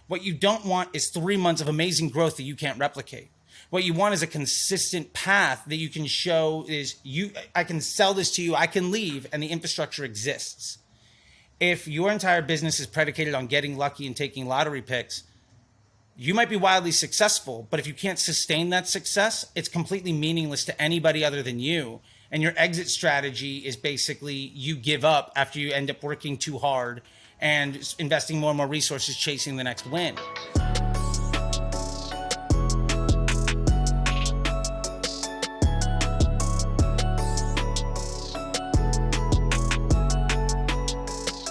What you don't want is 3 months of amazing growth that you can't replicate. What you want is a consistent path that you can show is I can sell this to you, I can leave, and the infrastructure exists. If your entire business is predicated on getting lucky and taking lottery picks, you might be wildly successful, but if you can't sustain that success, it's completely meaningless to anybody other than you. And your exit strategy is basically you give up after you end up working too hard and investing more and more resources chasing the next win.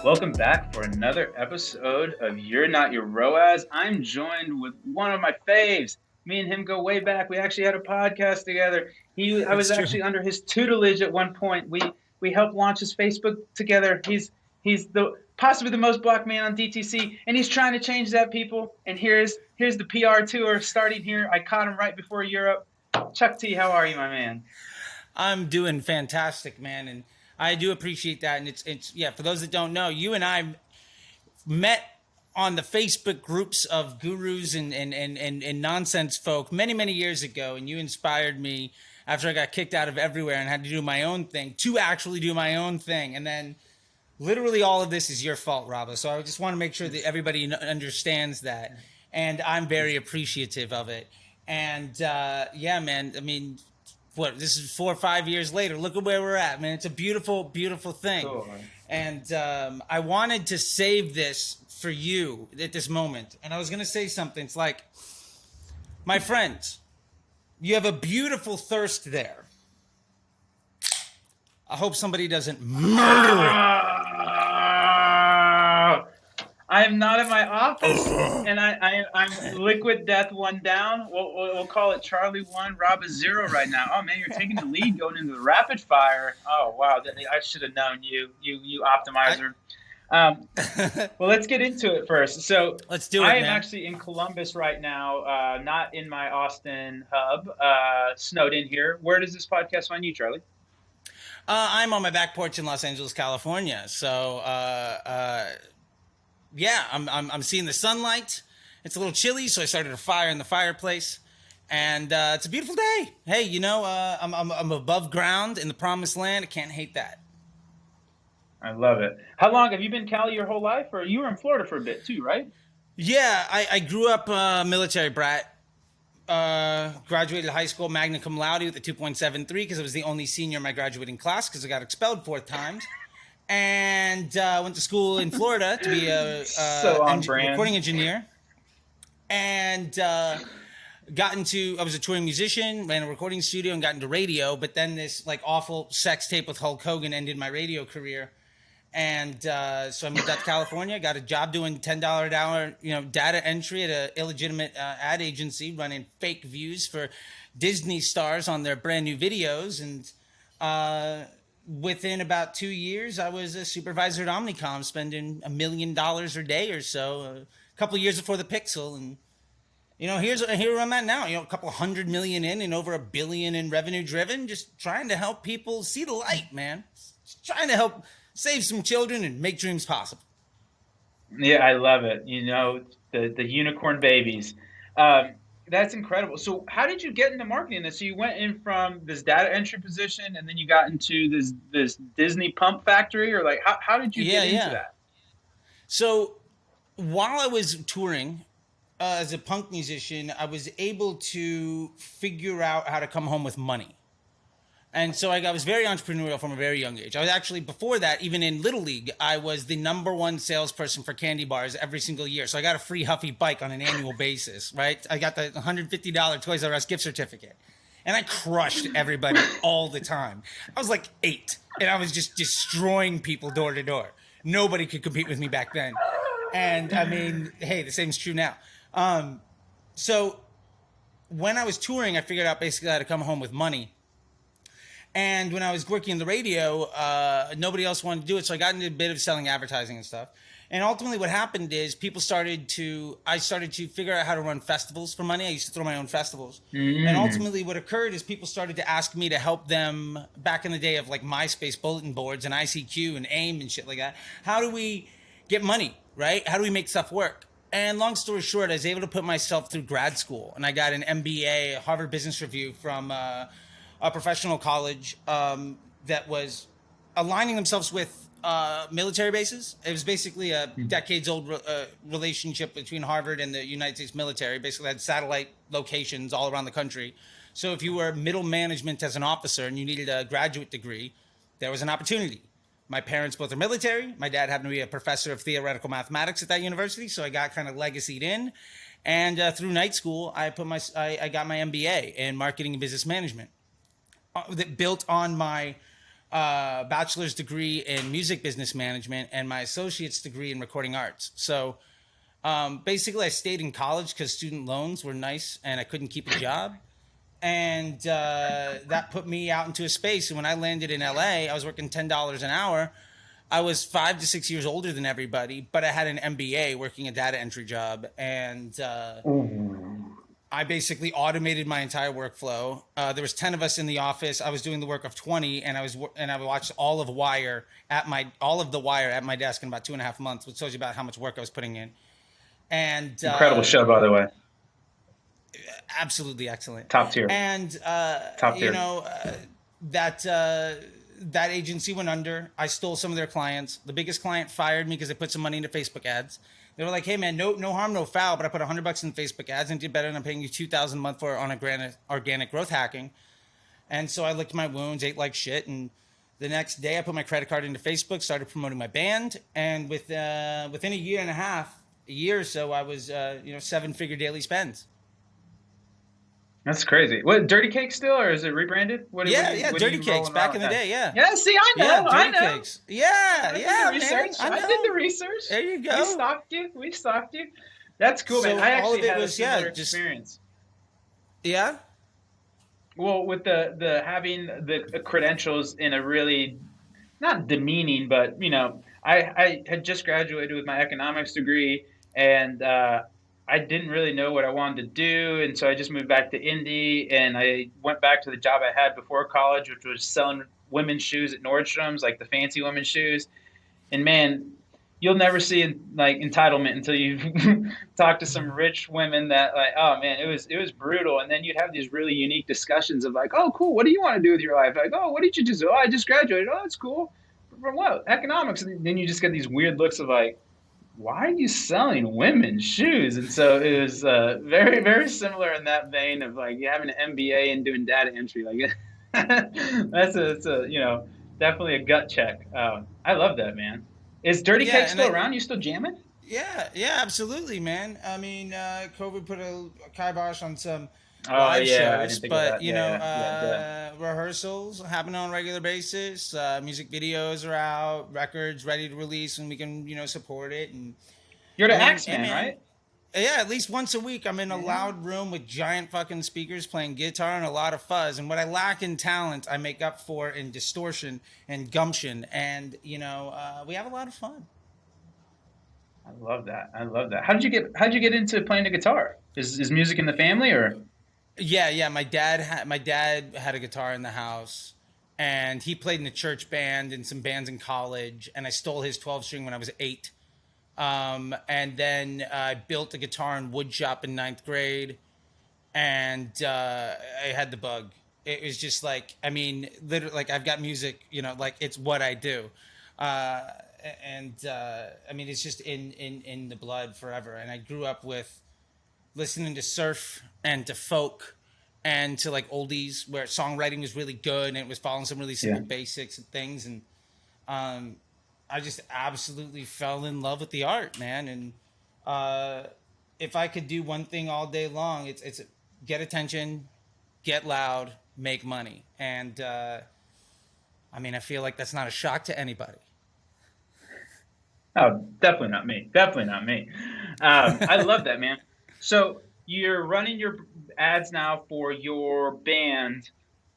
Welcome back for another episode of You're Not Your ROAS. I'm joined with one of my faves. Me and him go way back. We actually had a podcast together. I was actually under his tutelage at one point. We helped launch his Facebook together. He's possibly the most blocked man on DTC, and he's trying to change that, people. And here's the PR tour starting here. I caught him right before Europe. Chuck T, how are you, my man? I'm doing fantastic, man, and I do appreciate that. And it's for those that don't know, you and I met on the Facebook groups of gurus and nonsense folk many years ago, and you inspired me after I got kicked out of everywhere and had to do my own thing to actually do my own thing. And then literally all of this is your fault, Robbo. So I just want to make sure that everybody understands that, and I'm very appreciative of it. And man, I mean, this is 4 or 5 years later. Look at where we're at, man. It's a beautiful, beautiful thing. Cool. And I wanted to save this for you at this moment. And I was going to say something. It's like, my friends, you have a beautiful thirst there. I hope somebody doesn't murder it. I am not in my office, and I'm liquid death 1 down. We'll call it Charlie 1, Rob is 0 right now. Oh man, you're taking the lead going into the rapid fire. Oh wow, I should have known you optimizer. Well, let's get into it first. So let's do it. I am actually in Columbus right now, not in my Austin hub, snowed in here. Where does this podcast find you, Charlie? I'm on my back porch in Los Angeles, California. So. I'm seeing the sunlight. It's a little chilly, so I started a fire in the fireplace, and it's a beautiful day. Hey, I'm above ground in the promised land. I can't hate that. I love it. How long have you been in Cali your whole life, or you were in Florida for a bit too, right? Yeah, I grew up military brat. Graduated high school magna cum laude with a 2.73 because I was the only senior in my graduating class because I got expelled 4 times. And went to school in Florida to be a recording engineer, and I was a touring musician, ran a recording studio, and got into radio. But then this awful sex tape with Hulk Hogan ended my radio career, and so I moved out to California, got a job doing $10 an hour, data entry at an illegitimate ad agency, running fake views for Disney stars on their brand new videos, and within about 2 years, I was a supervisor at Omnicom, spending $1 million a day or so, a couple of years before the Pixel. And, here I'm at now, a couple $100 million in and over $1 billion in revenue driven, just trying to help people see the light, man. Just trying to help save some children and make dreams possible. Yeah, I love it. The unicorn babies. That's incredible. So how did you get into marketing? So you went in from this data entry position, and then you got into this Disney pump factory, or how did you get into that? So while I was touring as a punk musician, I was able to figure out how to come home with money. And so I was very entrepreneurial from a very young age. I was actually, before that, even in Little League, I was the #1 salesperson for candy bars every single year. So I got a free Huffy bike on an annual basis, right? I got the $150 Toys R Us gift certificate. And I crushed everybody all the time. I was like 8, and I was just destroying people door to door. Nobody could compete with me back then. And I mean, hey, the same is true now. So when I was touring, I figured out basically how to come home with money. And when I was working in the radio, nobody else wanted to do it. So I got into a bit of selling advertising and stuff. And ultimately what happened is I started to figure out how to run festivals for money. I used to throw my own festivals. And ultimately what occurred is people started to ask me to help them back in the day of MySpace bulletin boards and ICQ and AIM and shit like that. How do we get money, right? How do we make stuff work? And long story short, I was able to put myself through grad school, and I got an MBA, Harvard Business Review from a professional college that was aligning themselves with military bases. It was basically a decades-old relationship between Harvard and the United States military. Basically, had satellite locations all around the country. So if you were middle management as an officer and you needed a graduate degree, there was an opportunity. My parents both are military. My dad happened to be a professor of theoretical mathematics at that university, so I got kind of legacied in. And through night school, I got my MBA in marketing and business management that built on my bachelor's degree in music business management and my associate's degree in recording arts. So basically, I stayed in college because student loans were nice and I couldn't keep a job. And that put me out into a space. And when I landed in LA, I was working $10 an hour. I was 5 to 6 years older than everybody, but I had an MBA working a data entry job. And I basically automated my entire workflow. There was 10 of us in the office. I was doing the work of 20, and I watched all of the Wire at my desk in about 2.5 months, which tells you about how much work I was putting in. And Incredible show, by the way. Absolutely excellent. Top tier. And Top tier. That agency went under. I stole some of their clients. The biggest client fired me because they put some money into Facebook ads. They were like, "Hey man, no harm, no foul," but I put $100 in Facebook ads and did better than I'm paying you $2,000 a month for on organic growth hacking. And so I licked my wounds, ate like shit, and the next day I put my credit card into Facebook, started promoting my band, and within a year and a half, a year or so, I was 7-figure daily spends. That's crazy. What, Dirty Cake still, or is it rebranded? Dirty Cakes back in the day, yeah. Yeah, see, I know, Yeah, I Dirty know. Cakes. Yeah, I did the man. research. I did the research. There you go. We stalked you. That's cool, man. So I all of actually it had a was, similar just- experience. Yeah? Well, with the having the credentials in a really, not demeaning, but I had just graduated with my economics degree, and I didn't really know what I wanted to do, and so I just moved back to Indy, and I went back to the job I had before college, which was selling women's shoes at Nordstrom's, like the fancy women's shoes. And man, you'll never see like entitlement until you talk to some rich women that like, oh man, it was brutal. And then you'd have these really unique discussions of like, oh cool, what do you want to do with your life? Like, oh, what did you just do? Oh, I just graduated. Oh, that's cool. From what? Economics. And then you just get these weird looks of like, why are you selling women's shoes? And so it was very, very similar in that vein of like having an MBA and doing data entry. Like that's definitely a gut check. I love that, man. Is Dirty Cake still around? You still jamming? Yeah, absolutely, man. I mean, COVID put a kibosh on some Oh live yeah, I shows, didn't think but of that. rehearsals happen on a regular basis. Music videos are out, records ready to release, and we can support it. And You're the I mean, Axeman, right? Yeah, at least once a week, I'm in a loud room with giant fucking speakers playing guitar and a lot of fuzz. And what I lack in talent, I make up for in distortion and gumption. And we have a lot of fun. I love that. How'd you get into playing the guitar? Is music in the family or? Yeah. My dad had a guitar in the house, and he played in the church band and some bands in college. And I stole his 12-string when I was 8. And then I built a guitar in wood shop in 9th grade, and I had the bug. It was just like, I mean, literally, like I've got music, like it's what I do. I mean, it's just in the blood forever. And I grew up with listening to surf and to folk and to like oldies where songwriting was really good and it was following some really simple basics and things. And I just absolutely fell in love with the art, man. And if I could do one thing all day long, it's get attention, get loud, make money. And I mean, I feel like that's not a shock to anybody. Oh, definitely not me. I love that, man. So you're running your ads now for your band.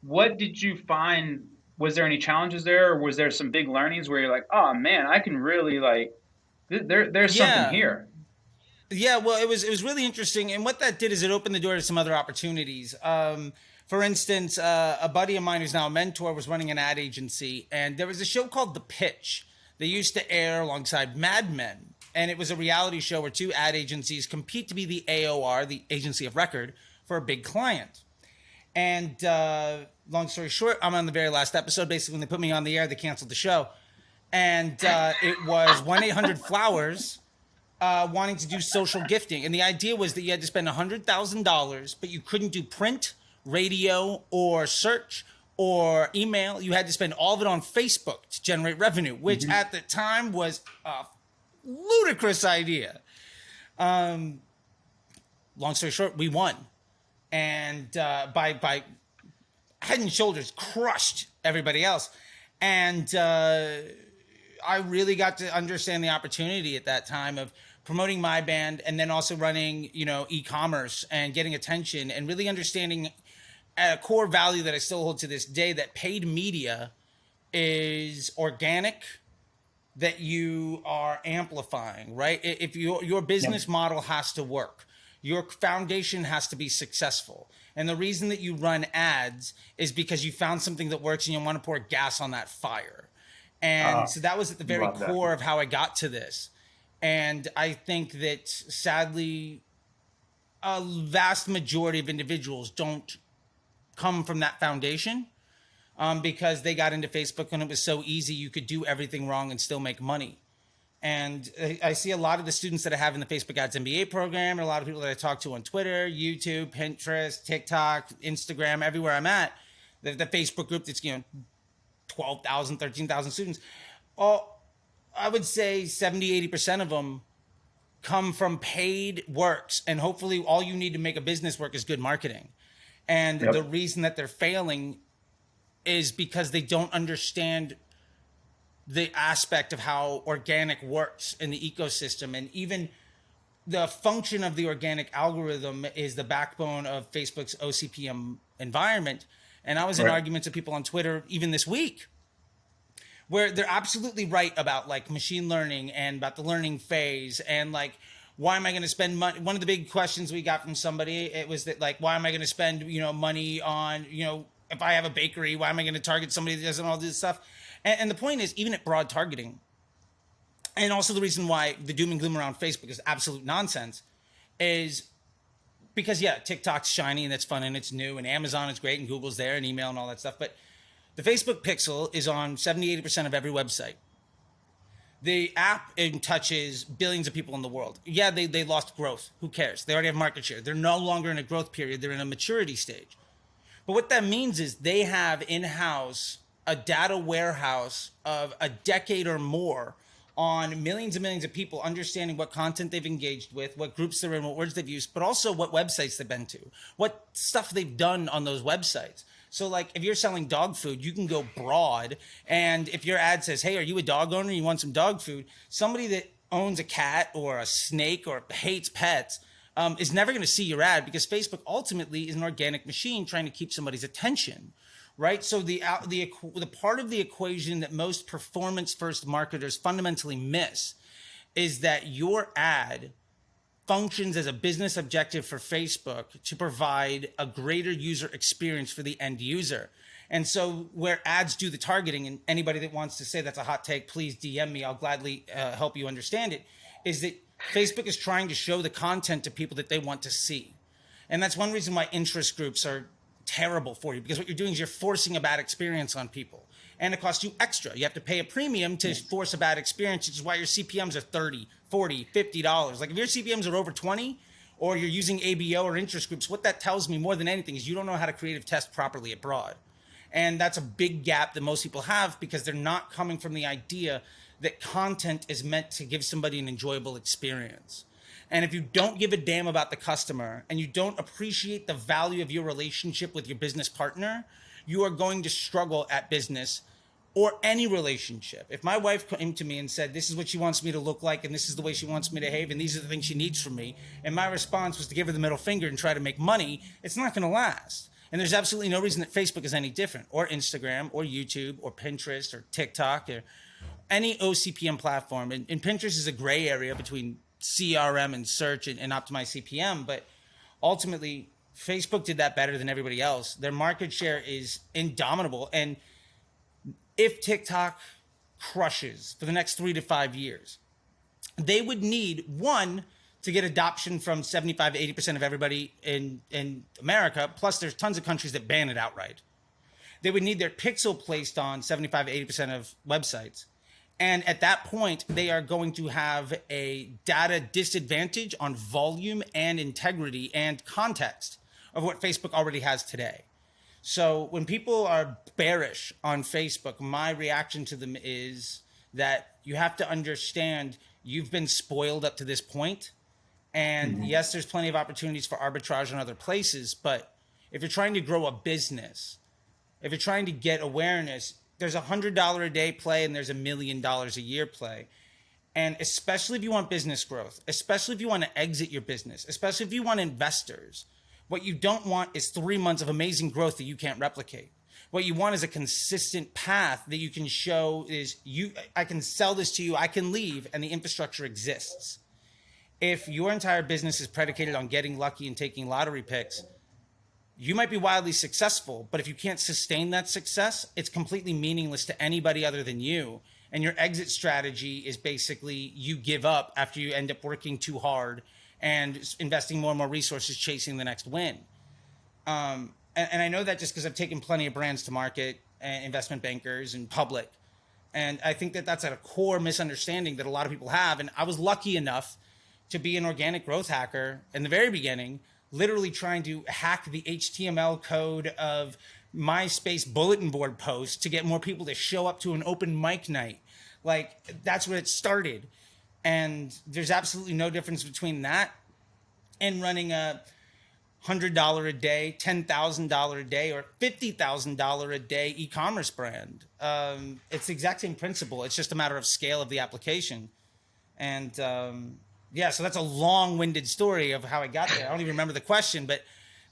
What did you find? Was there any challenges there, or was there some big learnings where you're like, oh man, I can really like, there's something here? Yeah, well, it was really interesting, and what that did is it opened the door to some other opportunities. For instance, a buddy of mine who's now a mentor was running an ad agency, and there was a show called The Pitch. They used to air alongside Mad Men, And it was a reality show where two ad agencies compete to be the AOR, the agency of record, for a big client. And long story short, I'm on the very last episode. Basically, when they put me on the air, they canceled the show. And it was 1-800-Flowers wanting to do social gifting. And the idea was that you had to spend $100,000, but you couldn't do print, radio, or search or email. You had to spend all of it on Facebook to generate revenue, which at the time was a ludicrous idea. Long story short, we won. And by head and shoulders crushed everybody else. And I really got to understand the opportunity at that time of promoting my band and then also running, e-commerce and getting attention and really understanding a core value that I still hold to this day, that paid media is organic, that you are amplifying, right? If your business model has to work, your foundation has to be successful. And the reason that you run ads is because you found something that works and you want to pour gas on that fire. And so that was at the very core of how I got to this. And I think that sadly, a vast majority of individuals don't come from that foundation because they got into Facebook and it was so easy. You could do everything wrong and still make money. And I see a lot of the students that I have in the Facebook Ads MBA program, and a lot of people that I talk to on Twitter, YouTube, Pinterest, TikTok, Instagram, everywhere I'm at, the Facebook group that's, 12,000, 13,000 students. I would say 70-80% of them come from paid works. And hopefully all you need to make a business work is good marketing. And the reason that they're failing is because they don't understand the aspect of how organic works in the ecosystem. And even the function of the organic algorithm is the backbone of Facebook's OCPM environment. And I was in arguments with people on Twitter even this week where they're absolutely right about like machine learning and about the learning phase and like, why am I going to spend money? One of the big questions we got from somebody, it was that like, why am I going to spend, money on, if I have a bakery, why am I going to target somebody that doesn't all this stuff? And the point is, even at broad targeting, and also the reason why the doom and gloom around Facebook is absolute nonsense is because, TikTok's shiny and it's fun and it's new and Amazon is great and Google's there and email and all that stuff. But the Facebook pixel is on 70-80% of every website. The app touches billions of people in the world. Yeah, they lost growth. Who cares? They already have market share. They're no longer in a growth period. They're in a maturity stage. But what that means is they have in-house a data warehouse of a decade or more on millions and millions of people understanding what content they've engaged with, what groups they're in, what words they've used, but also what websites they've been to, what stuff they've done on those websites. So like if you're selling dog food, you can go broad. And if your ad says, hey, are you a dog owner? You want some dog food? Somebody that owns a cat or a snake or hates pets is never going to see your ad because Facebook ultimately is an organic machine trying to keep somebody's attention. Right. So the part of the equation that most performance first marketers fundamentally miss is that your ad functions as a business objective for Facebook to provide a greater user experience for the end user. And so where ads do the targeting, and anybody that wants to say that's a hot take, please DM me. I'll gladly help you understand it, is that Facebook is trying to show the content to people that they want to see. And that's one reason why interest groups are terrible for you, because what you're doing is you're forcing a bad experience on people, and it costs you extra. You have to pay a premium to force a bad experience, which is why your CPMs are $30, $40, $50. Like if your CPMs are over 20 or you're using ABO or interest groups, what that tells me more than anything is you don't know how to creative test properly abroad. And that's a big gap that most people have because they're not coming from the idea that content is meant to give somebody an enjoyable experience. And if you don't give a damn about the customer and you don't appreciate the value of your relationship with your business partner, you are going to struggle at business or any relationship. If my wife came to me and said, this is what she wants me to look like and this is the way she wants me to behave and these are the things she needs from me, and my response was to give her the middle finger and try to make money, it's not going to last. And there's absolutely no reason that Facebook is any different, or Instagram, or YouTube, or Pinterest, or TikTok, or any OCPM platform. And Pinterest is a gray area between CRM and search and optimize CPM, but ultimately Facebook did that better than everybody else. Their market share is indomitable. And if TikTok crushes for the next 3 to 5 years, they would need one to get adoption from 75 to 80% of everybody in America. Plus, there's tons of countries that ban it outright. They would need their pixel placed on 75 to 80% of websites. And at that point, they are going to have a data disadvantage on volume and integrity and context of what Facebook already has today. So when people are bearish on Facebook, my reaction to them is that you have to understand you've been spoiled up to this point. And yes, there's plenty of opportunities for arbitrage in other places. But if you're trying to grow a business, if you're trying to get awareness, there's $100 a day play and there's $1 million a year play. And especially if you want business growth, especially if you want to exit your business, especially if you want investors, what you don't want is 3 months of amazing growth that you can't replicate. What you want is a consistent path that you can show is I can sell this to you, I can leave, and the infrastructure exists. If your entire business is predicated on getting lucky and taking lottery picks, you might be wildly successful, but if you can't sustain that success, it's completely meaningless to anybody other than you. And your exit strategy is basically you give up after you end up working too hard and investing more and more resources chasing the next win. And I know that just because I've taken plenty of brands to market, and investment bankers and public. And I think that that's at a core misunderstanding that a lot of people have. And I was lucky enough to be an organic growth hacker in the very beginning, literally trying to hack the HTML code of MySpace bulletin board posts to get more people to show up to an open mic night. Like, that's where it started. And there's absolutely no difference between that and running a $100 a day, $10,000 a day, or $50,000 a day e-commerce brand. It's the exact same principle. It's just a matter of scale of the application. And yeah, so that's a long-winded story of how I got there. I don't even remember the question, but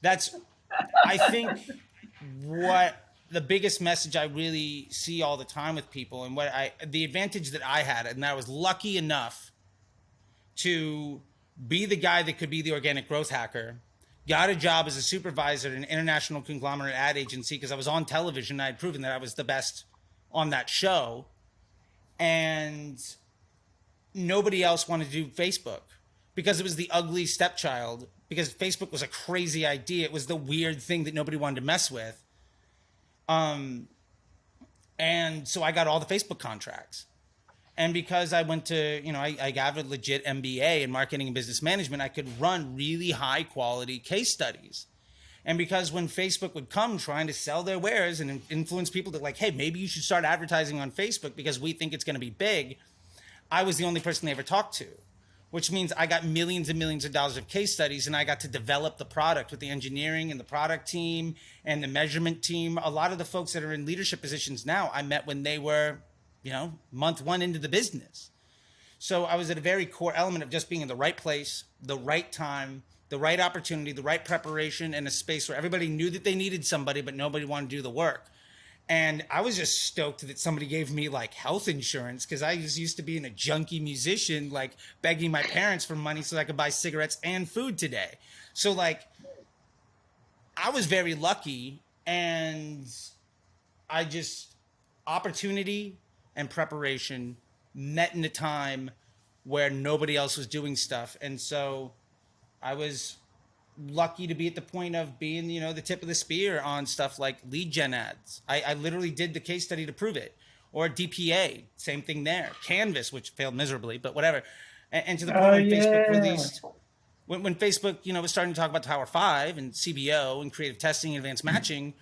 that's, I think, what the biggest message I really see all the time with people, and the advantage that I had, and I was lucky enough to be the guy that could be the organic growth hacker, got a job as a supervisor at an international conglomerate ad agency because I was on television and I had proven that I was the best on that show. And nobody else wanted to do Facebook because it was the ugly stepchild, because Facebook was a crazy idea. It was the weird thing that nobody wanted to mess with. And so I got all the Facebook contracts. And because I went to, I got a legit MBA in marketing and business management, I could run really high quality case studies. And because when Facebook would come trying to sell their wares and influence people to like, hey, maybe you should start advertising on Facebook because we think it's going to be big, I was the only person they ever talked to, which means I got millions and millions of dollars of case studies, and I got to develop the product with the engineering and the product team and the measurement team. A lot of the folks that are in leadership positions now, I met when they were, month one into the business. So I was at a very core element of just being in the right place, the right time, the right opportunity, the right preparation, and a space where everybody knew that they needed somebody, but nobody wanted to do the work. And I was just stoked that somebody gave me like health insurance, because I just used to being a junkie musician, like begging my parents for money so I could buy cigarettes and food today. So like, I was very lucky, and opportunity and preparation met in a time where nobody else was doing stuff. And so I was lucky to be at the point of being, the tip of the spear on stuff like lead gen ads. I literally did the case study to prove it. Or DPA, same thing there. Canvas, which failed miserably, but whatever. And to the point when Facebook released, when Facebook, was starting to talk about Power 5 and CBO and creative testing and advanced matching,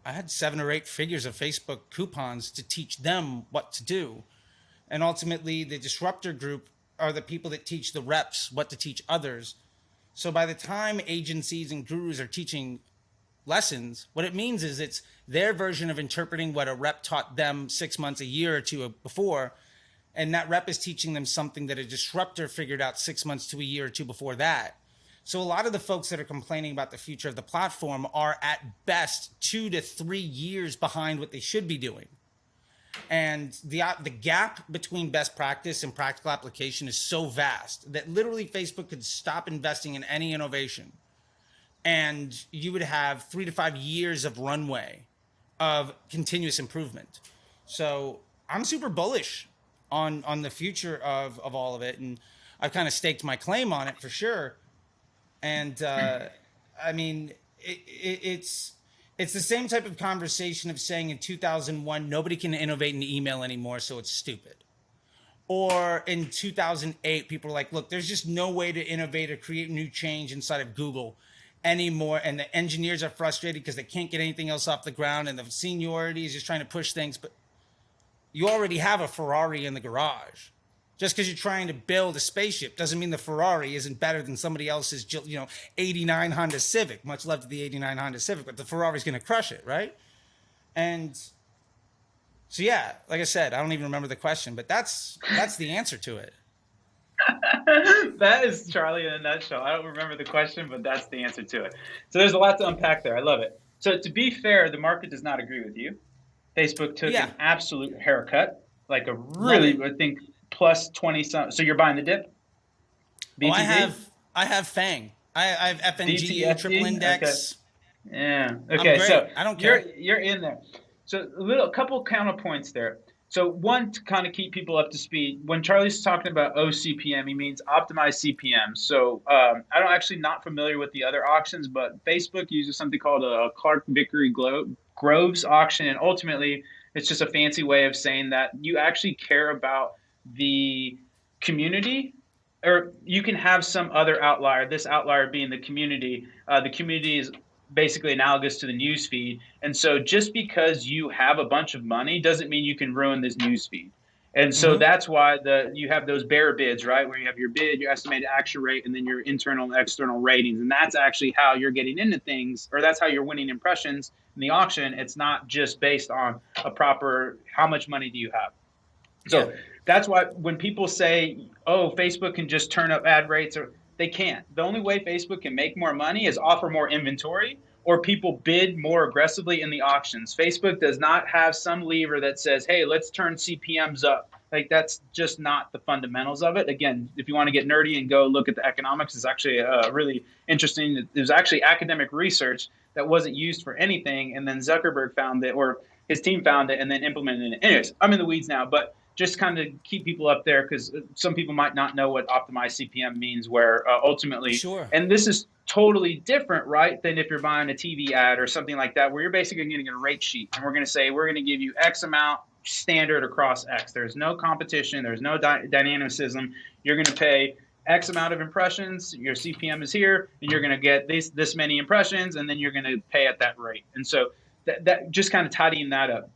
I had 7 or 8 figures of Facebook coupons to teach them what to do. And ultimately, the disruptor group are the people that teach the reps what to teach others. So by the time agencies and gurus are teaching lessons, what it means is it's their version of interpreting what a rep taught them 6 months, a year or two before. And that rep is teaching them something that a disruptor figured out 6 months to a year or two before that. So a lot of the folks that are complaining about the future of the platform are at best 2 to 3 years behind what they should be doing. And the gap between best practice and practical application is so vast that literally Facebook could stop investing in any innovation, and you would have 3 to 5 years of runway of continuous improvement. So I'm super bullish on the future of all of it, and I've kind of staked my claim on it for sure. And I mean, it's the same type of conversation of saying in 2001 nobody can innovate in email anymore, so it's stupid. Or in 2008, people are like, look, there's just no way to innovate or create new change inside of Google anymore. And the engineers are frustrated because they can't get anything else off the ground. And the seniority is just trying to push things. But you already have a Ferrari in the garage. Just because you're trying to build a spaceship doesn't mean the Ferrari isn't better than somebody else's, 89 Honda Civic. Much love to the 89 Honda Civic, but the Ferrari's going to crush it, right? And so yeah, like I said, I don't even remember the question, but that's the answer to it. That is Charlie in a nutshell. I don't remember the question, but that's the answer to it. So there's a lot to unpack there. I love it. So to be fair, the market does not agree with you. Facebook took Yeah. an absolute haircut, like a really, I think, plus 20 some. So you're buying the dip? Oh, BTD? I have Fang. I have FNG, DTFD? triple index. Yeah. I'm Okay. great. So I don't care. you're in there. So a couple counterpoints there. So one, to kind of keep people up to speed, when Charlie's talking about OCPM, he means optimized CPM. So I don't actually not familiar with the other auctions, but Facebook uses something called a Clark Vickery Groves auction, and ultimately it's just a fancy way of saying that you actually care about the community, or you can have some other outlier, this outlier being the community. The community is basically analogous to the news feed. And so just because you have a bunch of money doesn't mean you can ruin this news feed. And so Mm-hmm. that's why you have those bear bids, right? Where you have your bid, your estimated action rate, and then your internal and external ratings. And that's actually how you're getting into things, or that's how you're winning impressions in the auction. It's not just based on a proper, how much money do you have? Yeah. So that's why when people say, oh, Facebook can just turn up ad rates, or they can't. The only way Facebook can make more money is offer more inventory or people bid more aggressively in the auctions. Facebook does not have some lever that says, hey, let's turn CPMs up. Like, that's just not the fundamentals of it. Again, if you want to get nerdy and go look at the economics, it's actually really interesting. There's actually academic research that wasn't used for anything, and then Zuckerberg found it, or his team found it, and then implemented it. Anyways, I'm in the weeds now, but just kind of keep people up there, because some people might not know what optimized CPM means, where ultimately, Sure. and this is totally different, right, than if you're buying a TV ad or something like that, where you're basically getting a rate sheet, and we're going to say, we're going to give you X amount standard across X. There's no competition. There's no dynamicism. You're going to pay X amount of impressions. Your CPM is here, and you're going to get this many impressions, and then you're going to pay at that rate. And so that just kind of tidying that up.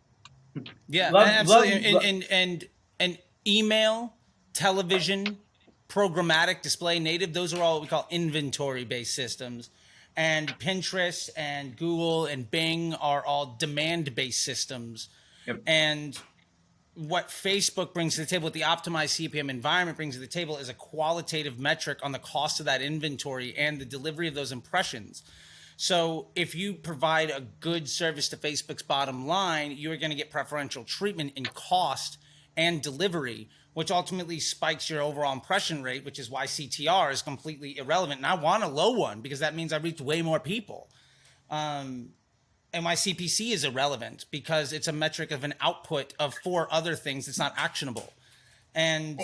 Yeah, absolutely. And email, television, programmatic, display, native, those are all what we call inventory based systems. And Pinterest and Google and Bing are all demand based systems. Yep. And what Facebook brings to the table, what the optimized CPM environment brings to the table, is a qualitative metric on the cost of that inventory and the delivery of those impressions. So if you provide a good service to Facebook's bottom line, you're going to get preferential treatment in cost and delivery, which ultimately spikes your overall impression rate, which is why CTR is completely irrelevant. And I want a low one because that means I reach way more people. And why CPC is irrelevant because it's a metric of an output of 4 other things that's not actionable. And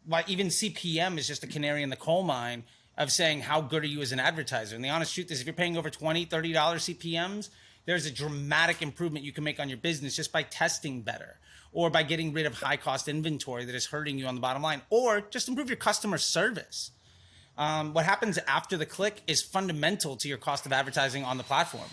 why even CPM is just a canary in the coal mine of saying how good are you as an advertiser. And the honest truth is, if you're paying over $20, $30 CPMs, there's a dramatic improvement you can make on your business just by testing better, or by getting rid of high cost inventory that is hurting you on the bottom line, or just improve your customer service. What happens after the click is fundamental to your cost of advertising on the platform.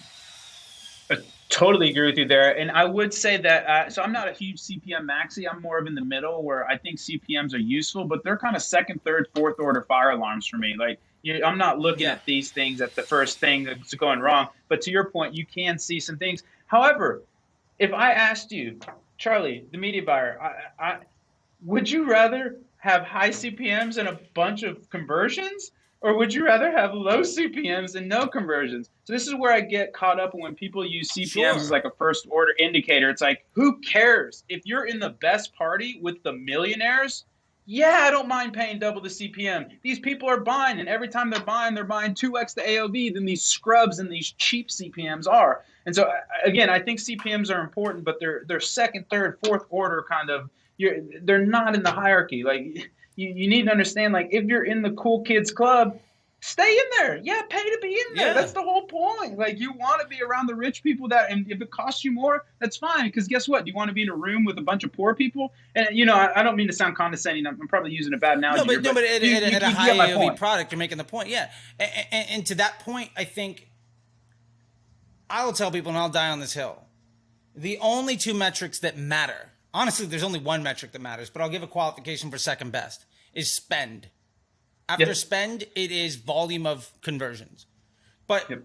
I totally agree with you there. And I would say that, so I'm not a huge CPM maxi. I'm more of in the middle, where I think CPMs are useful, but they're kind of second, third, fourth order fire alarms for me. Like, I'm not looking at these things at the first thing that's going wrong. But to your point, you can see some things. However, if I asked you, Charlie, the media buyer, would you rather have high CPMs and a bunch of conversions, or would you rather have low CPMs and no conversions? So this is where I get caught up when people use CPMs as like a first order indicator. It's like, who cares? If you're in the best party with the millionaires, yeah, I don't mind paying double the CPM. These people are buying, and every time they're buying 2x the AOV than these scrubs and these cheap CPMs are. And so, again, I think CPMs are important, but they're second, third, fourth order kind of they're not in the hierarchy. Like you need to understand, like if you're in the cool kids club, stay in there. Yeah, pay to be in there. Yeah. That's the whole point. Like you want to be around the rich people and if it costs you more, that's fine. Because guess what? You want to be in a room with a bunch of poor people. And I don't mean to sound condescending. I'm probably using a bad analogy here, No, but at a you high get my AOV point. product, you're making the point. Yeah. And to that point, I think I will tell people, and I'll die on this hill. The only two metrics that matter, honestly, there's only one metric that matters, but I'll give a qualification for second best, is spend. After Yep. spend, it is volume of conversions. But Yep.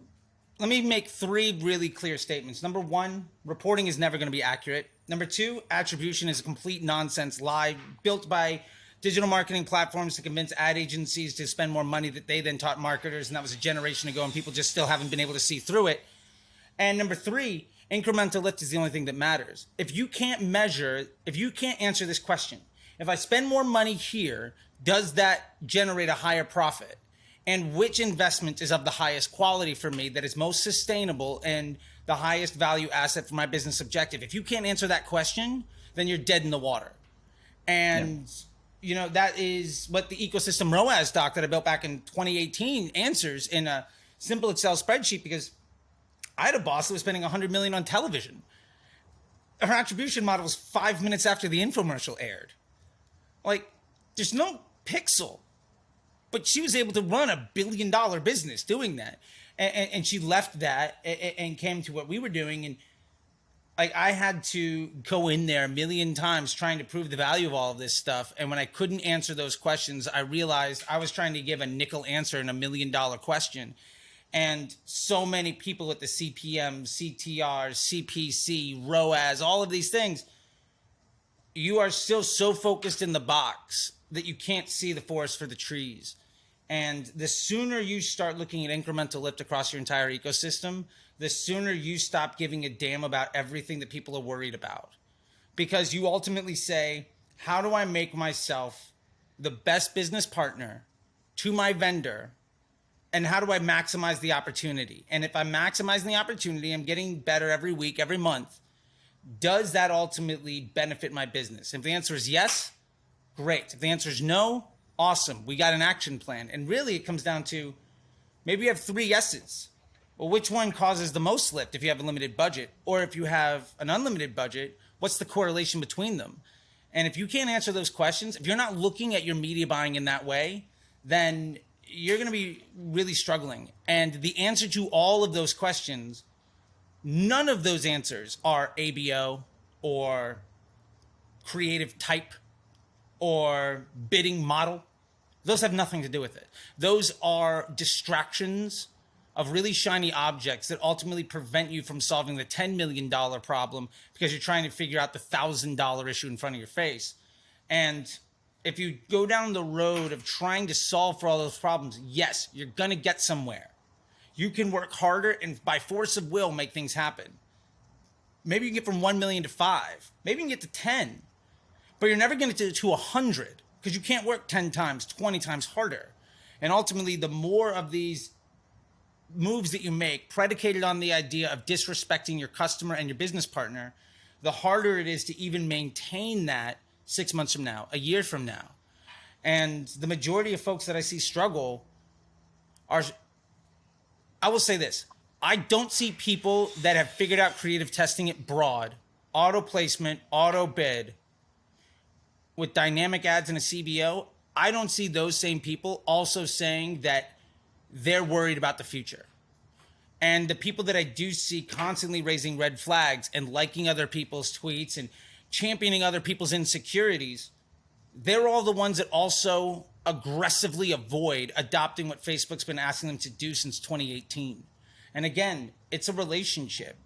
let me make three really clear statements. Number one, reporting is never going to be accurate. Number two, attribution is a complete nonsense lie built by digital marketing platforms to convince ad agencies to spend more money that they then taught marketers. And that was a generation ago, and people just still haven't been able to see through it. And number three, incremental lift is the only thing that matters. If you can't answer this question, if I spend more money here, does that generate a higher profit? And which investment is of the highest quality for me, that is most sustainable and the highest value asset for my business objective? If you can't answer that question, then you're dead in the water. And that is what the ecosystem ROAS doc that I built back in 2018 answers in a simple Excel spreadsheet, because I had a boss that was spending $100 million on television. Her attribution model was 5 minutes after the infomercial aired. Like, there's no pixel, but she was able to run $1 billion business doing that. And she left that and came to what we were doing. And like, I had to go in there 1 million times trying to prove the value of all of this stuff. And when I couldn't answer those questions, I realized I was trying to give a nickel answer in $1 million question. And so many people at the CPM, CTR, CPC, ROAS, all of these things, you are still so focused in the box that you can't see the forest for the trees. And the sooner you start looking at incremental lift across your entire ecosystem, the sooner you stop giving a damn about everything that people are worried about. Because you ultimately say, how do I make myself the best business partner to my vendor? And how do I maximize the opportunity? And if I'm maximizing the opportunity, I'm getting better every week, every month. Does that ultimately benefit my business? If the answer is yes, great. If the answer is no, awesome. We got an action plan. And really it comes down to, maybe you have 3 yeses. Well, which one causes the most lift if you have a limited budget? Or if you have an unlimited budget, what's the correlation between them? And if you can't answer those questions, if you're not looking at your media buying in that way, then you're going to be really struggling. And the answer to all of those questions, none of those answers are ABO or creative type or bidding model. Those have nothing to do with it. Those are distractions of really shiny objects that ultimately prevent you from solving the $10 million problem because you're trying to figure out the $1,000 issue in front of your face. And if you go down the road of trying to solve for all those problems, yes, you're going to get somewhere. You can work harder and by force of will make things happen. Maybe you can get from 1 million to 5. Maybe you can get to 10. But you're never going to get to 100 because you can't work 10 times, 20 times harder. And ultimately, the more of these moves that you make predicated on the idea of disrespecting your customer and your business partner, the harder it is to even maintain that 6 months from now, a year from now. And the majority of folks that I see struggle are, I will say this, I don't see people that have figured out creative testing it broad, auto placement, auto bid, with dynamic ads and a CBO. I don't see those same people also saying that they're worried about the future. And the people that I do see constantly raising red flags and liking other people's tweets and championing other people's insecurities, they're all the ones that also aggressively avoid adopting what Facebook's been asking them to do since 2018. And again, it's a relationship.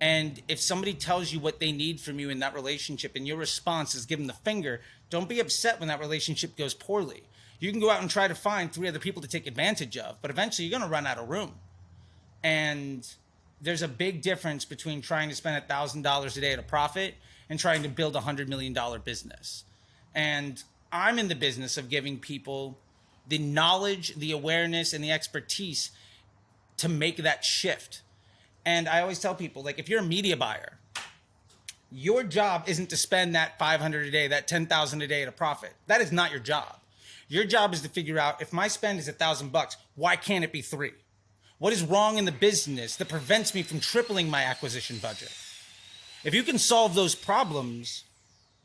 And if somebody tells you what they need from you in that relationship and your response is give them the finger, don't be upset when that relationship goes poorly. You can go out and try to find 3 other people to take advantage of, but eventually you're going to run out of room. And there's a big difference between trying to spend $1,000 a day at a profit and trying to build a $100 million business. And I'm in the business of giving people the knowledge, the awareness, and the expertise to make that shift. And I always tell people, like, if you're a media buyer Your job isn't to spend that 500 a day, that 10,000 a day at a profit. That is not your job. Your job is to figure out, if my spend is $1,000, why can't it be 3? What is wrong in the business that prevents me from tripling my acquisition budget? If you can solve those problems,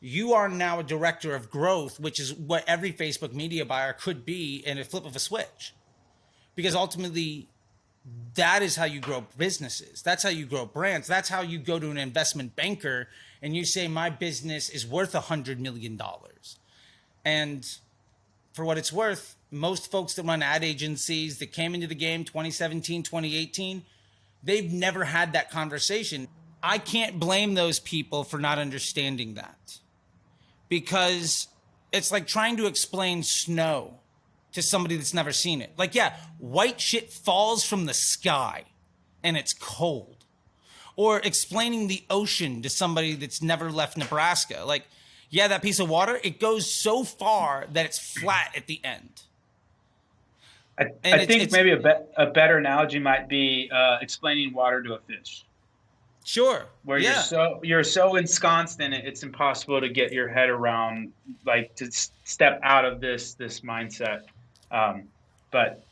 you are now a director of growth, which is what every Facebook media buyer could be in a flip of a switch. Because ultimately, that is how you grow businesses. That's how you grow brands. That's how you go to an investment banker and you say, my business is worth $100 million. And for what it's worth, most folks that run ad agencies that came into the game 2017, 2018, they've never had that conversation. I can't blame those people for not understanding that, because it's like trying to explain snow to somebody that's never seen it. Like, yeah, white shit falls from the sky and it's cold. Or explaining the ocean to somebody that's never left Nebraska. Like, yeah, that piece of water, it goes so far that it's flat at the end. I think maybe a better analogy might be explaining water to a fish. Sure. Where yeah. you're so ensconced in it, it's impossible to get your head around, like, to step out of this mindset. But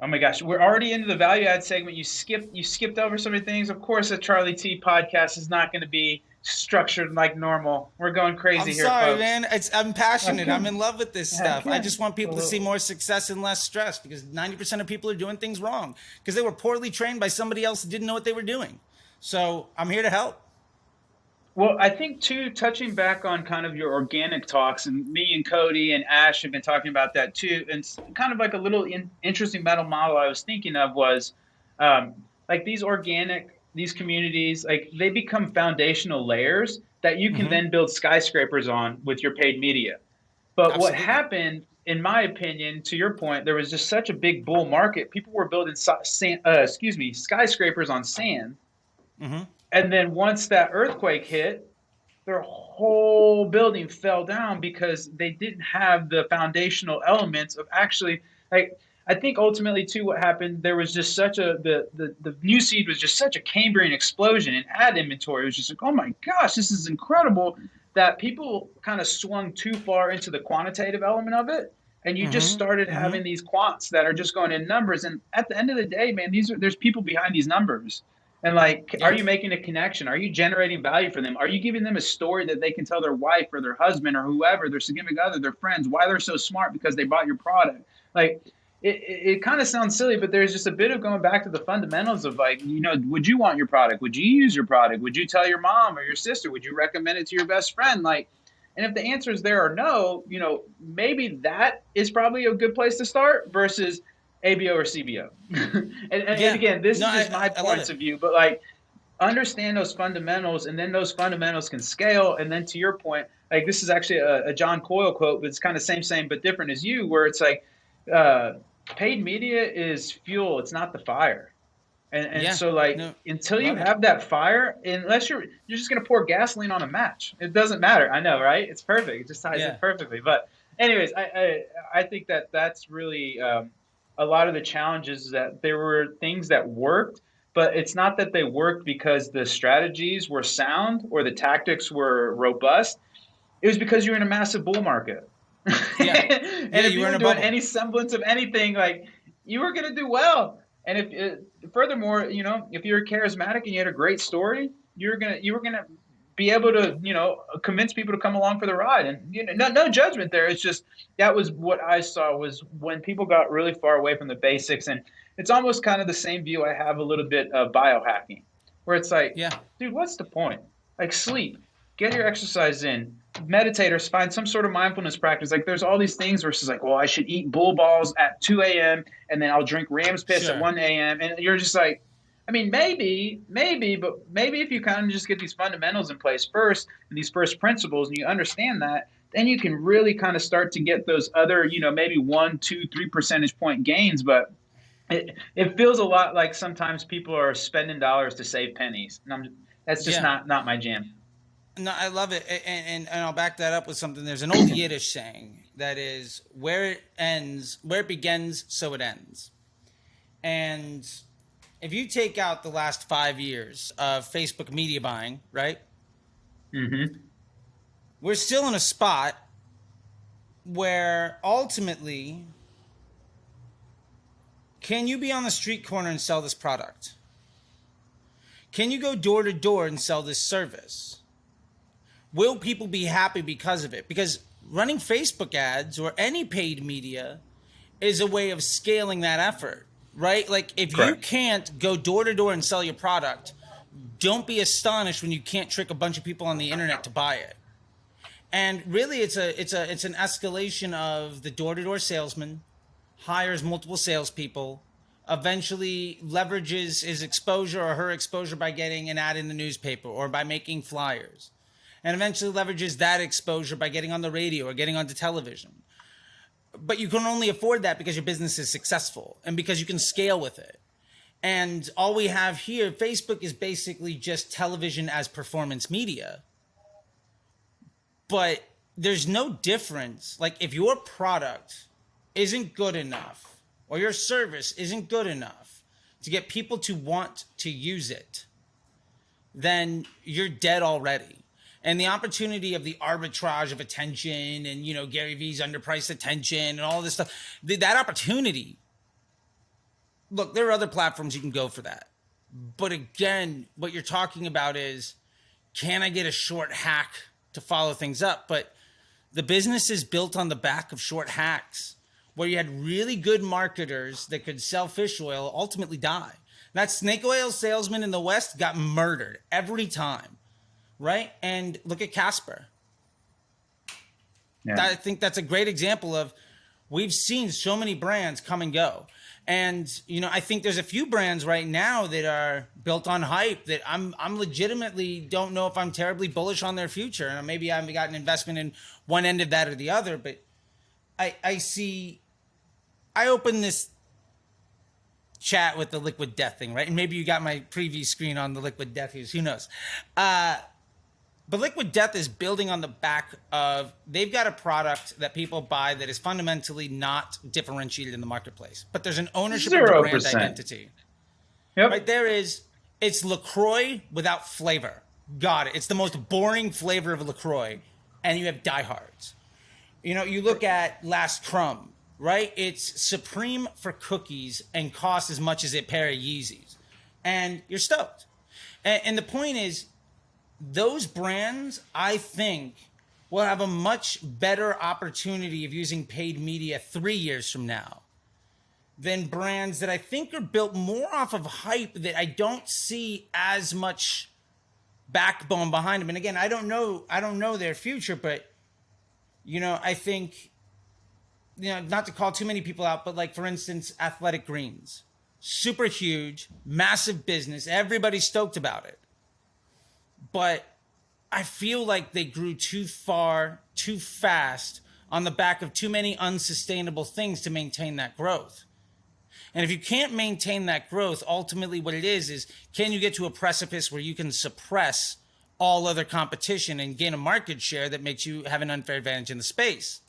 oh my gosh, we're already into the value add segment. You skipped over so many things. Of course, a Charlie T podcast is not going to be structured like normal. We're going crazy here, sorry, folks. Man. I'm passionate. Okay. I'm in love with this stuff. Okay. I just want people to see more success and less stress, because 90% of people are doing things wrong because they were poorly trained by somebody else that didn't know what they were doing. So I'm here to help. Well, I think, too, touching back on kind of your organic talks, and me and Cody and Ash have been talking about that, too. And kind of like a little interesting mental model I was thinking of was like these communities, like, they become foundational layers that you can then build skyscrapers on with your paid media. But Absolutely. What happened, in my opinion, to your point, there was just such a big bull market. People were building skyscrapers on sand. And then once that earthquake hit, their whole building fell down because they didn't have the foundational elements of actually, like, I think ultimately, too, what happened, there was just such the new seed was just such a Cambrian explosion in ad inventory. It was just like, oh my gosh, this is incredible, that people kind of swung too far into the quantitative element of it. And you just started having these quants that are just going in numbers. And at the end of the day, man, there's people behind these numbers. And, like, are you making a connection? Are you generating value for them? Are you giving them a story that they can tell their wife or their husband or whoever, their significant other, their friends, why they're so smart because they bought your product? Like, it kind of sounds silly, but there's just a bit of going back to the fundamentals of, like, would you want your product? Would you use your product? Would you tell your mom or your sister? Would you recommend it to your best friend? Like, and if the answer is there or no, maybe that is probably a good place to start versus ABO or CBO. and again, this is just my points of view, but, like, understand those fundamentals, and then those fundamentals can scale. And then, to your point, like, this is actually a John Coyle quote, but it's kind of same but different as you, where it's like, paid media is fuel, it's not the fire. And so, like, until you have that fire, unless you're just going to pour gasoline on a match, it doesn't matter. I know, right? It's perfect. It just ties in perfectly. But anyways, I think that's really a lot of the challenges, that there were things that worked, but it's not that they worked because the strategies were sound or the tactics were robust. It was because you were in a massive bull market. And if you were doing any semblance of anything, like, you were going to do well. And furthermore, if you're charismatic and you had a great story, you were gonna be able to, convince people to come along for the ride. And no judgment there. It's just, that was what I saw, was when people got really far away from the basics. And it's almost kind of the same view I have a little bit of biohacking, where it's like, dude, what's the point? Like, sleep, get your exercise in, meditate, or find some sort of mindfulness practice. Like, there's all these things versus, like, well, I should eat bull balls at 2 a.m. and then I'll drink ram's piss at 1 a.m. And you're just like, I mean, maybe, but maybe if you kind of just get these fundamentals in place first, and these first principles, and you understand that, then you can really kind of start to get those other, maybe 1, 2, 3 percentage point gains. But it feels a lot like sometimes people are spending dollars to save pennies. And that's just not my jam. No, I love it. And I'll back that up with something. There's an old Yiddish saying that is, where it begins, so it ends. And if you take out the last 5 years of Facebook media buying, right? Mm-hmm. We're still in a spot where ultimately, can you be on the street corner and sell this product? Can you go door to door and sell this service? Will people be happy because of it? Because running Facebook ads or any paid media is a way of scaling that effort, right? Like if you Correct. can't go door to door and sell your product, don't be astonished when you can't trick a bunch of people on the internet to buy it. And really it's an escalation of the door to door salesman hires multiple salespeople, eventually leverages his exposure or her exposure by getting an ad in the newspaper or by making flyers, and eventually leverages that exposure by getting on the radio or getting onto television. But you can only afford that because your business is successful and because you can scale with it. And all we have here, Facebook is basically just television as performance media. But there's no difference. Like if your product isn't good enough or your service isn't good enough to get people to want to use it, then you're dead already. And the opportunity of the arbitrage of attention and, Gary Vee's underpriced attention and all this stuff, that opportunity, look, there are other platforms you can go for that. But again, what you're talking about is, can I get a short hack to follow things up? But the business is built on the back of short hacks where you had really good marketers that could sell fish oil ultimately die. That snake oil salesman in the West got murdered every time, right? And look at Casper. Yeah. I think that's a great example of, we've seen so many brands come and go. And, I think there's a few brands right now that are built on hype that I'm legitimately don't know if I'm terribly bullish on their future. And maybe I haven't got an investment in one end of that or the other, but I opened this chat with the liquid death thing, right? And maybe you got my preview screen on the liquid death use, who knows? But Liquid Death is building on the back of, they've got a product that people buy that is fundamentally not differentiated in the marketplace. But there's an ownership of the brand 0%. identity. Yep. Right there is, it's LaCroix without flavor. Got it. It's the most boring flavor of LaCroix. And you have diehards. You look at Last Crumb, right? It's Supreme for cookies and costs as much as a pair of Yeezys. And you're stoked. And the point is, those brands, I think, will have a much better opportunity of using paid media 3 years from now than brands that I think are built more off of hype that I don't see as much backbone behind them. And again, I don't know their future, but I think, not to call too many people out, but like, for instance, Athletic Greens, super huge, massive business. Everybody's stoked about it. But I feel like they grew too far, too fast on the back of too many unsustainable things to maintain that growth. And if you can't maintain that growth, ultimately what it is can you get to a precipice where you can suppress all other competition and gain a market share that makes you have an unfair advantage in the space?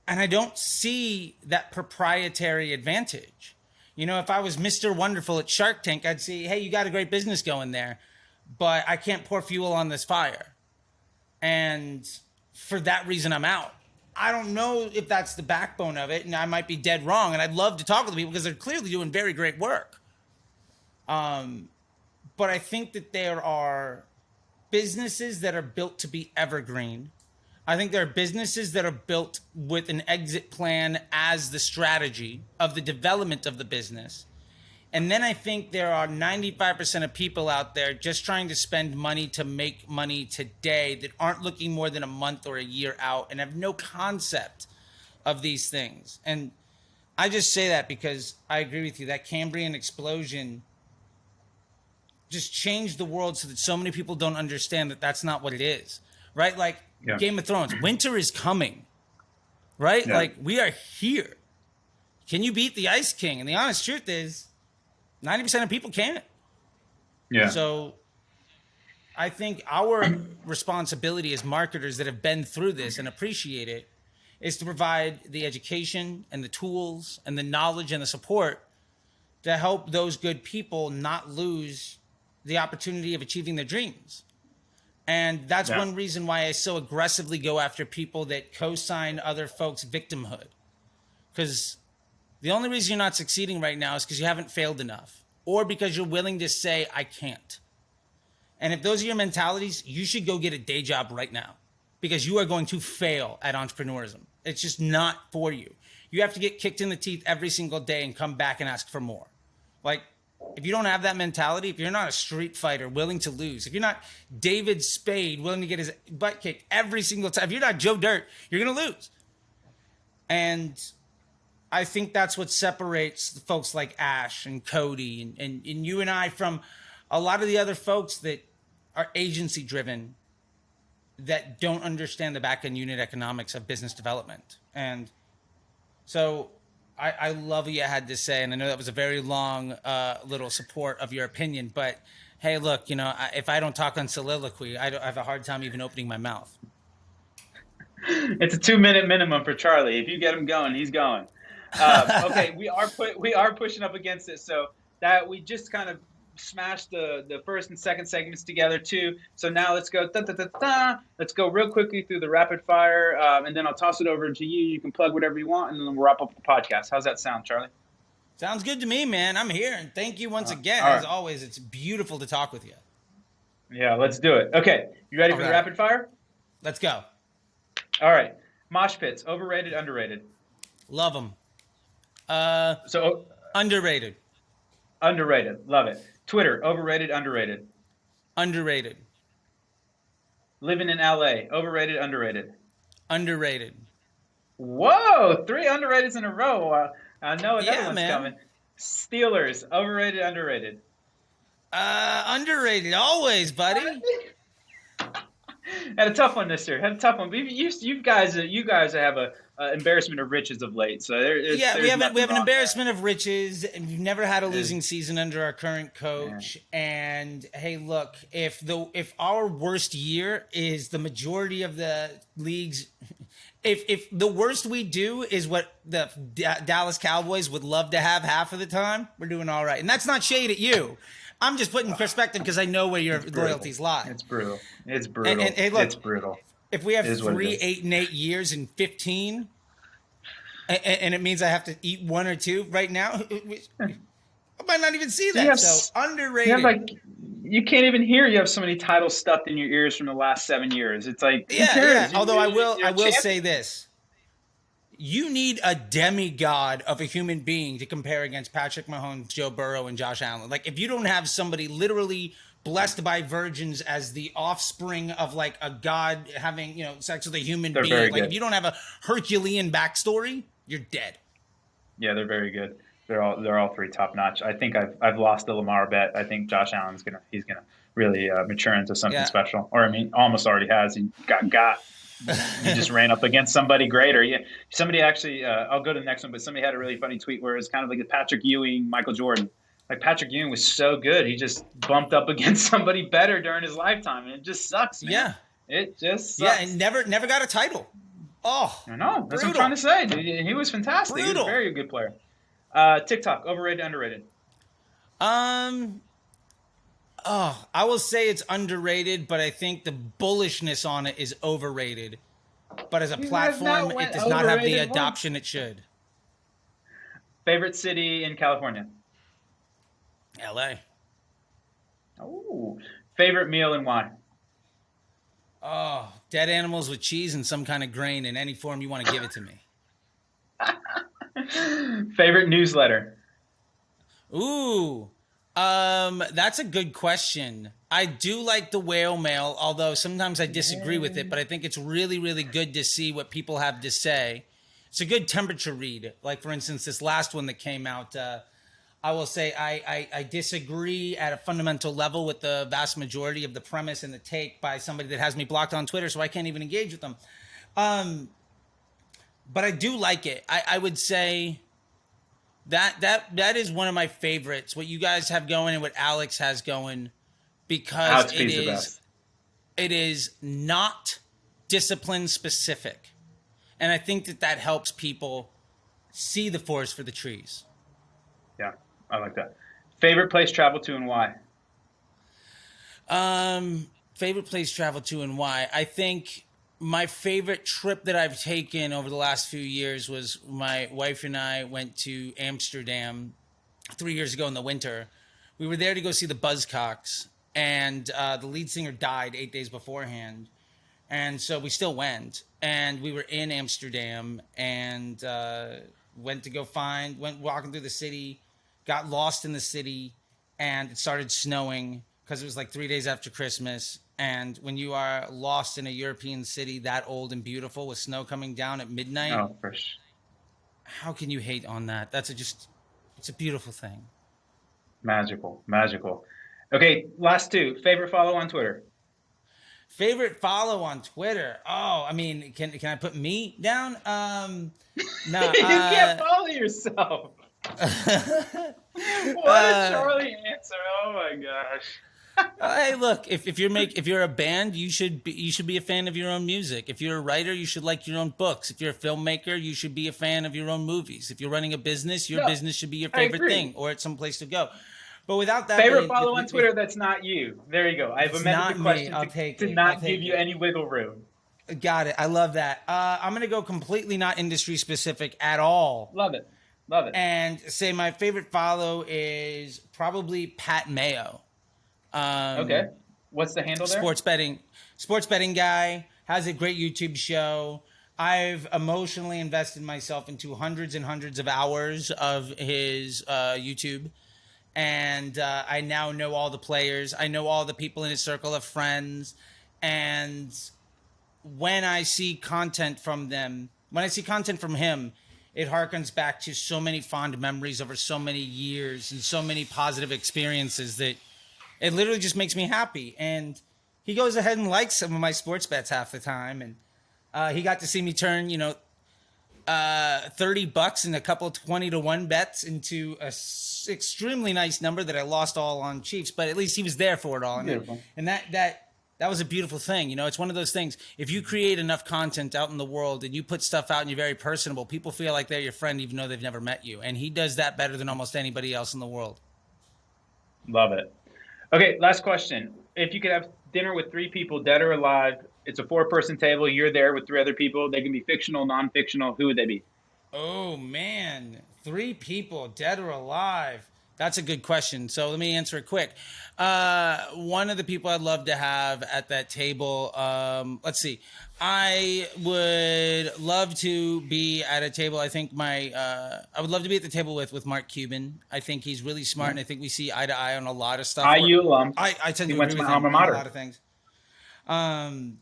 And I don't see that proprietary advantage. If I was Mr. Wonderful at Shark Tank, I'd say, hey, you got a great business going there, but I can't pour fuel on this fire. And for that reason, I'm out. I don't know if that's the backbone of it, and I might be dead wrong. And I'd love to talk with the people because they're clearly doing very great work. But I think that there are businesses that are built to be evergreen. I think there are businesses that are built with an exit plan as the strategy of the development of the business. And then I think there are 95% of people out there just trying to spend money to make money today that aren't looking more than a month or a year out and have no concept of these things. And I just say that because I agree with you. That Cambrian explosion just changed the world so that so many people don't understand that that's not what it is, right? Like Game of Thrones, winter is coming, right? Yeah. Like, we are here. Can you beat the Ice King? And the honest truth is, 90% of people can't. Yeah. So I think our responsibility as marketers that have been through this and appreciate it is to provide the education and the tools and the knowledge and the support to help those good people not lose the opportunity of achieving their dreams. And that's Yeah. one reason why I so aggressively go after people that co-sign other folks' victimhood. Because the only reason you're not succeeding right now is because you haven't failed enough, or because you're willing to say, I can't. And if those are your mentalities, you should go get a day job right now, because you are going to fail at entrepreneurism. It's just not for you. You have to get kicked in the teeth every single day and come back and ask for more. Like, if you don't have that mentality, if you're not a street fighter willing to lose, if you're not David Spade willing to get his butt kicked every single time, if you're not Joe Dirt, you're going to lose. And I think that's what separates folks like Ash and Cody and you and I from a lot of the other folks that are agency driven, that don't understand the back end unit economics of business development. And so I love what you had to say. And I know that was a very long little support of your opinion, but hey, look, if I don't talk on soliloquy, I have a hard time even opening my mouth. It's a 2-minute minimum for Charlie. If you get him going, he's going. Okay, we are pushing up against it. So that we just kind of smashed the first and second segments together too. So now let's go let's go real quickly through the rapid fire, and then I'll toss it over to you. You can plug whatever you want, and then we'll wrap up the podcast. How's that sound, Charlie? Sounds good to me, man. I'm here, and thank you once again. Right. As always, it's beautiful to talk with you. Yeah, let's do it. Okay, you ready for the rapid fire? Let's go. All right, mosh pits, overrated, underrated? Love them. Underrated. Underrated, love it. Twitter, overrated, underrated? Underrated. Living in LA, overrated, underrated? Underrated. Whoa, 3 underrateds in a row. I know another one's man. coming. Steelers, overrated, underrated? Underrated, always, buddy. Had a tough one this year. Had a tough one. You guys have a embarrassment of riches of late. So we have an embarrassment of riches, and we've never had a losing season under our current coach. Yeah. And hey, look, if our worst year is the majority of the league's, if the worst we do is what the Dallas Cowboys would love to have half of the time, we're doing all right. And that's not shade at you. I'm just putting perspective because I know where your loyalties lie. It's brutal. It's brutal. And hey, look, it's brutal. If we have 3 8-8 years in 15, and it means I have to eat 1 or 2 right now, I might not even see that. So underrated. You can't even hear. You have so many titles stuffed in your ears from the last 7 years. It's like, yeah. Although I will say this. You need a demigod of a human being to compare against Patrick Mahomes, Joe Burrow, and Josh Allen. Like, if you don't have somebody literally blessed by virgins as the offspring of like a god having, sex with a human being, like if you don't have a Herculean backstory, you're dead. Yeah, they're very good. They're all 3 top notch. I think I've lost the Lamar bet. I think Josh Allen's gonna really mature into something special. Or almost already has. He got. He just ran up against somebody greater. Yeah, somebody actually. I'll go to the next one, but somebody had a really funny tweet where it's kind of like the Patrick Ewing, Michael Jordan. Like Patrick Ewing was so good, he just bumped up against somebody better during his lifetime, and it just sucks, man. Yeah, it just sucks. Yeah, and never got a title. Oh, I know. That's what I'm trying to say. Dude. He was fantastic. Brutal. He was a very good player. TikTok, overrated, underrated? I will say it's underrated, but I think the bullishness on it is overrated. But as a platform, it does not have the adoption it should. Favorite city in California? LA. Oh, favorite meal and why? Oh, dead animals with cheese and some kind of grain in any form you want to give it to me. Favorite newsletter? Ooh. That's a good question. I do like the whale mail, although sometimes I disagree with it, but I think it's really, really good to see what people have to say. It's a good temperature read. Like, for instance, this last one that came out, I will say I disagree at a fundamental level with the vast majority of the premise and the take by somebody that has me blocked on Twitter, so I can't even engage with them. But I do like it. I would say that is one of my favorites. What you guys have going and what Alex has going, because it is not discipline specific, and I think that helps people see the forest for the trees. Yeah, I like that. Favorite place travel to and why? Favorite place to travel to and why? I think my favorite trip that I've taken over the last few years was my wife and I went to Amsterdam 3 years ago in the winter. We were there to go see the Buzzcocks, and the lead singer died 8 days beforehand. And so we still went, and we were in Amsterdam, and went walking through the city, got lost in the city, and it started snowing because it was like 3 days after Christmas. And when you are lost in a European city that old and beautiful with snow coming down at midnight, Oh, for sure. how can you hate on that? It's a beautiful thing. Magical, magical. Okay, last two. Favorite follow on Twitter. Favorite follow on Twitter? Oh, I mean, can I put me down? No. You can't follow yourself. What a Charlie answer! Oh my gosh. Hey, look, if you're a band, you should be a fan of your own music. If you're a writer, you should like your own books. If you're a filmmaker, you should be a fan of your own movies. If you're running a business, your business should be your favorite thing, or it's some place to go. But without that, favorite follow on Twitter that's not you. There you go. I've amended the question to not give you any wiggle room. Got it. I love that. I'm going to go completely not industry specific at all. Love it. Love it. And say my favorite follow is probably Pat Mayo. Okay. What's the handle there? Sports betting guy, has a great YouTube show. I've emotionally invested myself into hundreds and hundreds of hours of his YouTube. And I now know all the players. I know all the people in his circle of friends. And when I see content from him, it harkens back to so many fond memories over so many years and so many positive experiences that it literally just makes me happy. And he goes ahead and likes some of my sports bets half the time. And he got to see me turn, $30 and a couple of 20-1 bets into a extremely nice number that I lost all on Chiefs, but at least he was there for it all. And that was a beautiful thing. It's one of those things. If you create enough content out in the world and you put stuff out and you're very personable, people feel like they're your friend even though they've never met you. And he does that better than almost anybody else in the world. Love it. Okay, last question. If you could have dinner with 3 people, dead or alive, it's a 4-person table, you're there with 3 other people, they can be fictional, non-fictional, who would they be? Oh, man. 3 people, dead or alive. That's a good question. So let me answer it quick. One of the people I'd love to have at that table, let's see. I would love to be at a table. I think I would love to be at the table with Mark Cuban. I think he's really smart, and I think we see eye to eye on a lot of stuff. IU alum. I tend to agree with him on a lot of things. And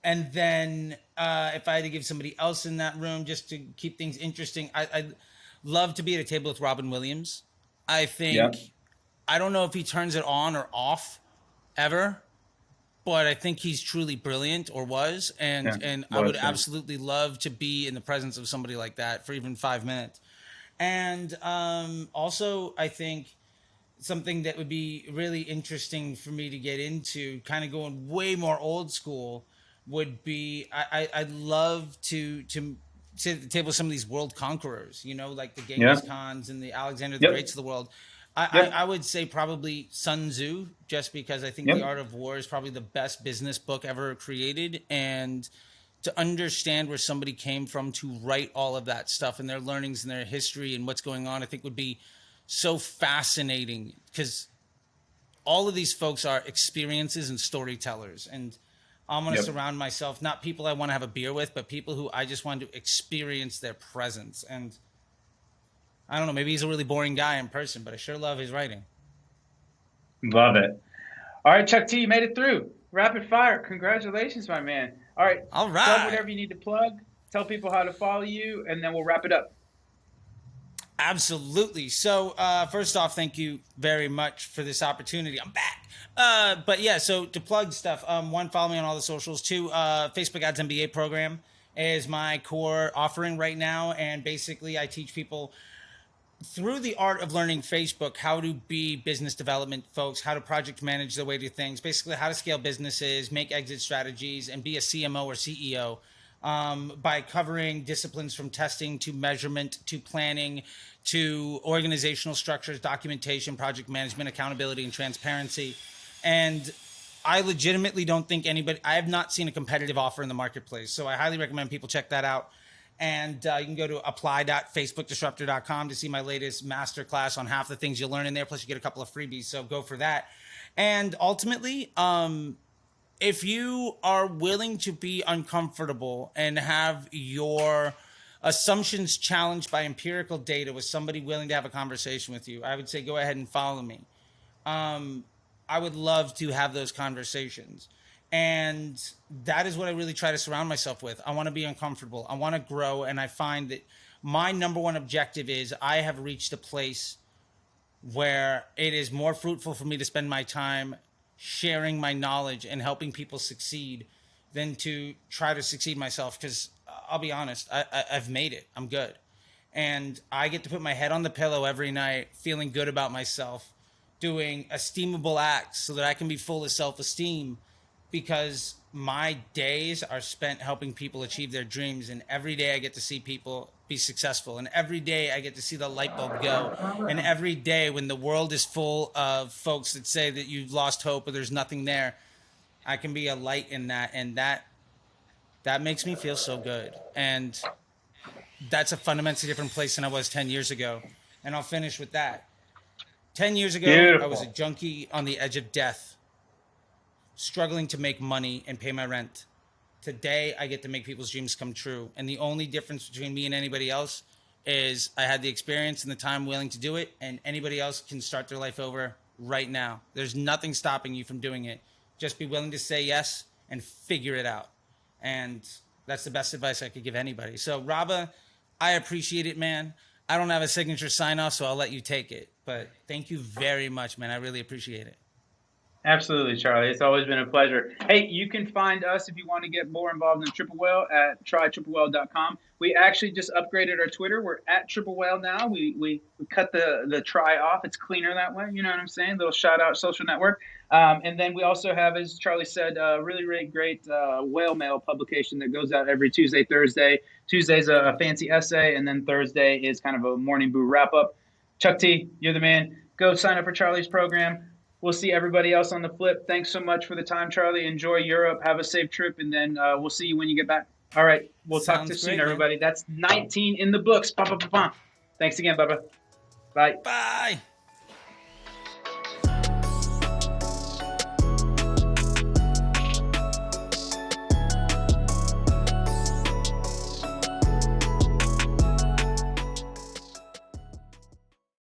then if I had to give somebody else in that room just to keep things interesting, I'd love to be at a table with Robin Williams. I think, I don't know if he turns it on or off ever, but I think he's truly brilliant, or was. And I would absolutely love to be in the presence of somebody like that for even 5 minutes. And also, I think something that would be really interesting for me to get into, kind of going way more old school, would be I'd love to sit at the table with some of these world conquerors, like the Genghis Khans and the Alexander the Greats of the world. I would say probably Sun Tzu, just because I think The Art of War is probably the best business book ever created. And to understand where somebody came from to write all of that stuff and their learnings and their history and what's going on, I think would be so fascinating, because all of these folks are experiences and storytellers. And I'm going to surround myself, not people I want to have a beer with, but people who I just want to experience their presence. And I don't know, maybe he's a really boring guy in person, but I sure love his writing. Love it. All right, Chuck T, you made it through. Rapid fire. Congratulations, my man. All right. All right. Plug whatever you need to plug. Tell people how to follow you, and then we'll wrap it up. Absolutely. So first off, thank you very much for this opportunity. I'm back. But yeah, so to plug stuff, 1, follow me on all the socials. 2, Facebook Ads MBA program is my core offering right now. And basically I teach people through the art of learning Facebook how to be business development folks, how to project manage their way to things, basically how to scale businesses, make exit strategies, and be a CMO or CEO. By covering disciplines from testing to measurement to planning to organizational structures, documentation, project management, accountability, and transparency. And I legitimately don't think anybody, I have not seen a competitive offer in the marketplace. So I highly recommend people check that out. And you can go to apply.facebookdisruptor.com to see my latest masterclass on half the things you'll learn in there. Plus, you get a couple of freebies. So go for that. And ultimately, if you are willing to be uncomfortable and have your assumptions challenged by empirical data with somebody willing to have a conversation with you, I would say go ahead and follow me. I would love to have those conversations. And that is what I really try to surround myself with. I want to be uncomfortable. I want to grow. And I find that my number one objective is I have reached a place where it is more fruitful for me to spend my time sharing my knowledge and helping people succeed than to try to succeed myself. Because I'll be honest, I've made it. I'm good. And I get to put my head on the pillow every night feeling good about myself, doing esteemable acts so that I can be full of self-esteem, because my days are spent helping people achieve their dreams. And every day I get to see people be successful. And every day I get to see the light bulb go. And every day when the world is full of folks that say that you've lost hope or there's nothing there, I can be a light in that. And that makes me feel so good. And that's a fundamentally different place than I was 10 years ago. And I'll finish with that. 10 years ago, Beautiful. I was a junkie on the edge of death, struggling to make money and pay my rent. Today, I get to make people's dreams come true. And the only difference between me and anybody else is I had the experience and the time willing to do it, and anybody else can start their life over right now. There's nothing stopping you from doing it. Just be willing to say yes and figure it out. And that's the best advice I could give anybody. So, Rabah, I appreciate it, man. I don't have a signature sign-off, so I'll let you take it. But thank you very much, man. I really appreciate it. Absolutely, Charlie. It's always been a pleasure. Hey, you can find us if you want to get more involved in Triple Whale at trytriplewhale.com. We actually just upgraded our Twitter. We're at Triple Whale now. We cut the try off. It's cleaner that way. You know what I'm saying? Little shout out social network. And then we also have, as Charlie said, a really, really great whale mail publication that goes out every Tuesday, Thursday. Tuesday's a fancy essay, and then Thursday is kind of a morning boo wrap up. Chuck T, you're the man. Go sign up for Charlie's program. We'll see everybody else on the flip. Thanks so much for the time, Charlie. Enjoy Europe. Have a safe trip, and then we'll see you when you get back. All right. We'll talk to you soon, everybody. That's 19 in the books. Thanks again, Bubba. Bye. Bye.